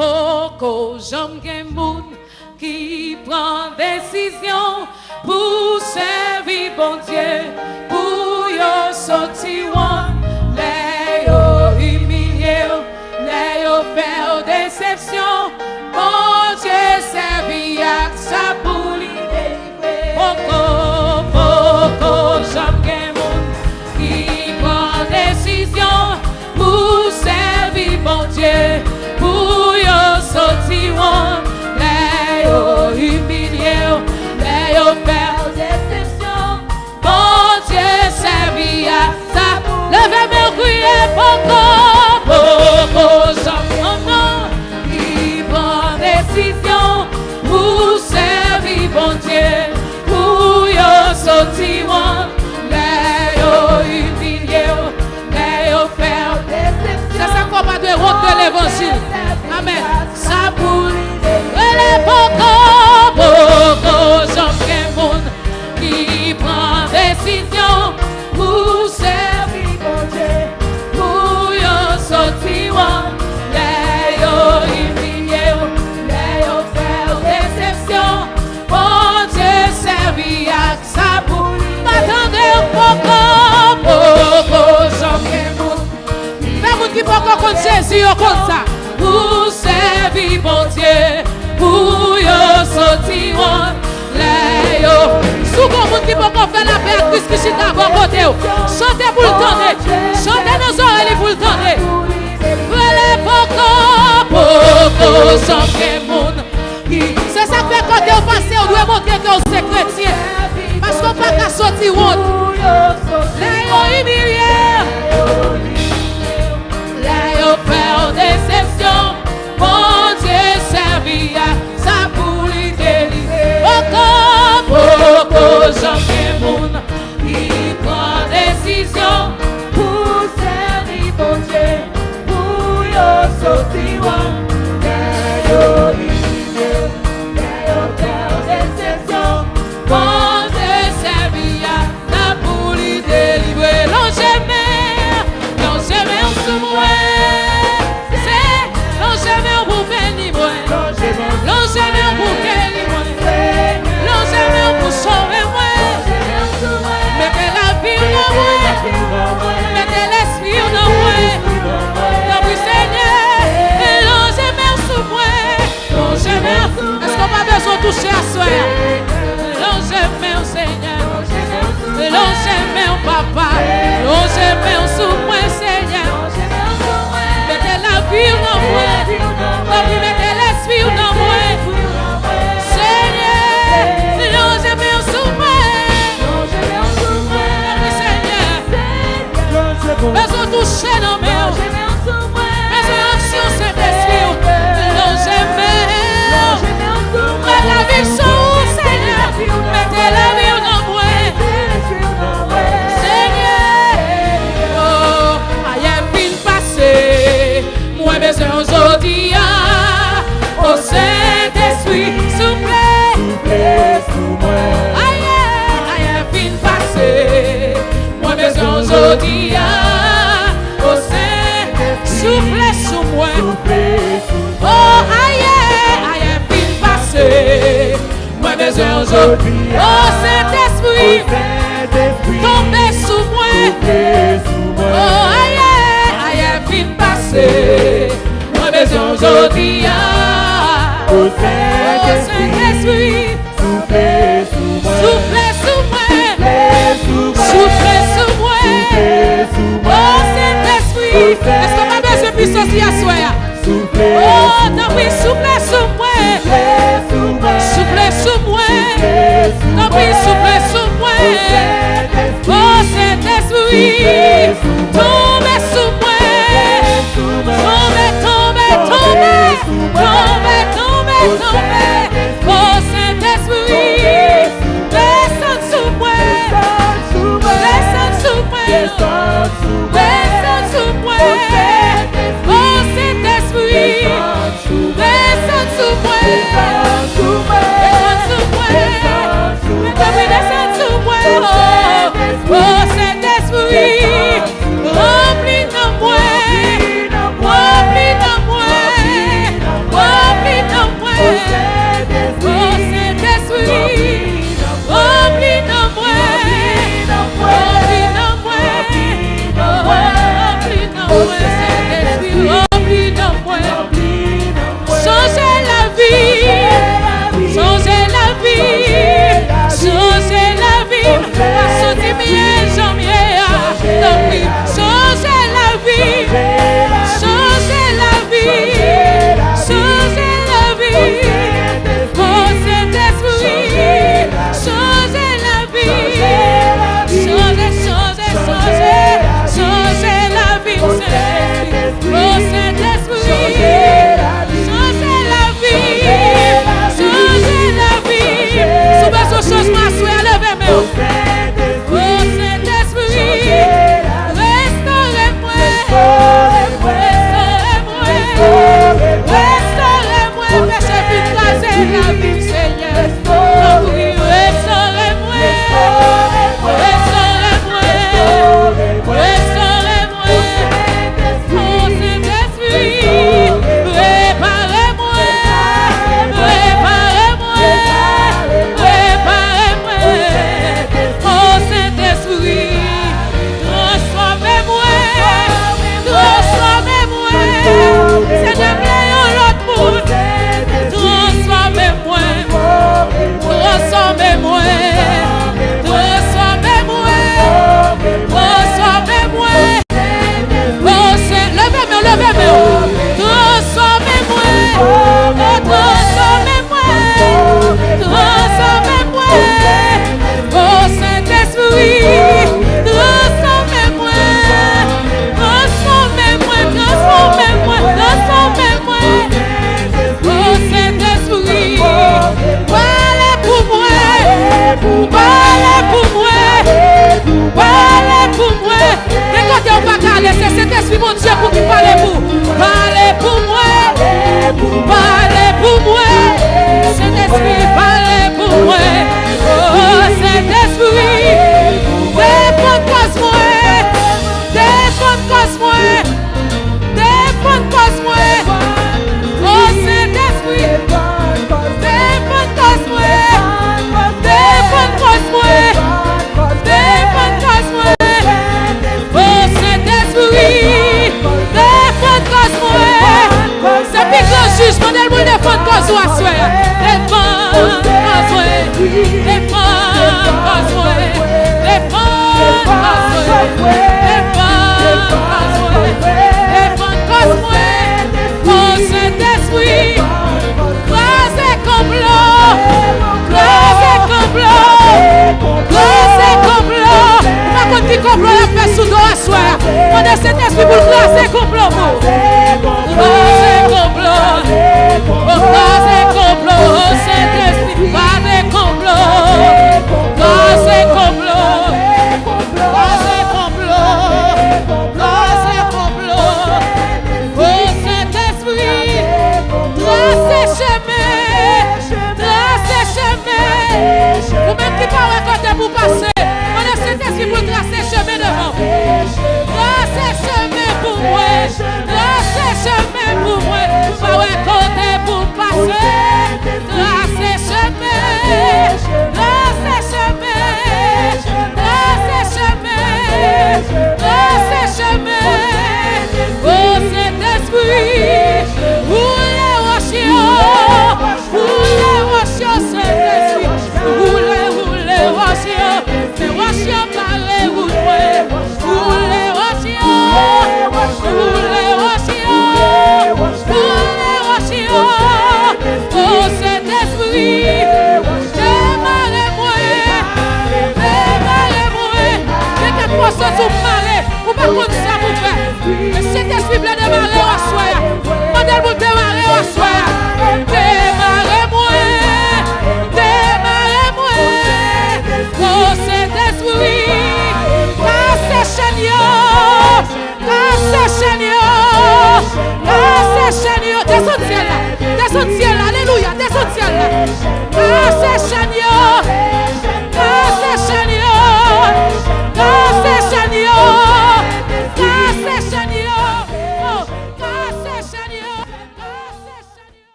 Poko j'aime gen moun qui prend décision pour servir bon Dieu, pour yo sorti wan, les yo humilié, les yo faire déception, bon Dieu servi ak sa pour li délivrer. Poko j'aime gen moun qui prend décision pour servir bon Dieu, pour yo sorti wan, les yo humilié, les yo faire déception, bon Dieu servi à ça. Levez-moi crier Poko j'aime qui prend décision pour servir bon Dieu, pour yo sorti wan, les yo humilié, les yo faire déception. C'est ça qu'on va de route de l'évangile. Amen. Ça pour les Poko j'aime moun qui prend décision pour servir bon Dieu, pour yo sorti wan, les yo humilié, les yo faire déception, bon Dieu servi à ça pour m'attendez Poko j'aime moun. Fais moun qui Poko contre Jésus comme ça. Pour servir bon Dieu, pour yo sorti wan, les yo. Sous comme moun qui peut faire la paix à Christ qui chita à bon côté. Chantez pour le tendre, chantez nos oreilles pour le tendre. Les Poko j'aime moun. C'est ça que fait quand vous passez, on doit montrer que vous êtes chrétien. Parce qu'on ne peut pas sortir honte. Les yo humiliés, les yo faire déception, bon Dieu servi à ça pour lui délivrer. Poko j'aime moun qui prend décision pour servir bon Dieu, pour yo sortir wan, les yo humilié, les yo faire déception, bon Dieu servi à ça pour lui délivrer. L'on jamais en sous moi. Pour bénir moi, l'on jamais pour bénir moi, l'on jamais pour sauver moi, mettez la vie dans moi, mettez l'esprit dans moi, dans le Seigneur, l'on jamais sous moi, l'on jamais. Est-ce qu'on n'a pas besoin de toucher à soi? L'on jamais au Seigneur, l'on jamais au Papa, l'on jamais sous moi Seigneur, mettez la vie dans moi. Mettez l'esprit dans moi, Seigneur, l'on jamais sous moi, Seigneur, besoin de toucher dans moi, besoin d'action Saint-Esprit, l'on jamais, mettez la vie sur vous, Seigneur, mettez la vie dans moi, Seigneur, oh, aïe, fin passé, moi besoin aujourd'hui. Oh Saint-Esprit, soufflez sous moi. Aïe, fin passé, moi besoin aujourd'hui. Oh Saint-Esprit, soufflez sous moi. Oh aïe, fin passé, moi besoin aujourd'hui. Oh Saint-Esprit, tombez sous moi. Oh aïe, fin passé, moi besoin aujourd'hui. Oh Saint-Esprit, soufflez sous moi, soufflez sous moi, oh Saint-Esprit, est-ce qu'on a besoin de puissance à soi? Oh, non, oui, soufflez sous moi, soufflez sous moi, non, oui, soufflez sous moi, oh Saint-Esprit, tombez sous moi, tombez, oh Saint-Esprit, descends sous moi, descends sous moi, oh Saint-Esprit, descends sous moi, descends sous moi, oh Saint-Esprit, remplis-nous moi, remplis-nous moi. juge, mandez le défendre cause ou à souhait. Défendre cause, défendre cause, défendre cause, oh Saint-Esprit, crasez complot, crasez complot, pas contre qui complot a fait sous doigt à soir. Mandez Saint-Esprit pour crasez complot, crasez complot, crasez complot, Saint-Esprit, crasez complot, crasez complot, crasez complot, oh Saint-Esprit, tracez chemin, vous-même qui parlez côté pour passer, mandez Saint-Esprit pour tracer chemin devant. Tracez chemin pour moi, tracez chemin pour moi, parlez côté pour passer. Tracez chemin, tracez chemin, tracez chemin, tracez chemin. Oh Saint-Esprit, roulez rochio, Saint-Esprit, roulez rochio, fais rochio parler, roulez rochio, oh Saint-Esprit, démarrez-moi, dès que vous sous malais, vous pas contre ça vous faire. Mais Saint-Esprit bleu démarrer au soir, mandez vous démarrer au soir, démarrez-moi, oh Saint-Esprit, cassez chaîne, descends ciel là, alléluia, descends ciel là.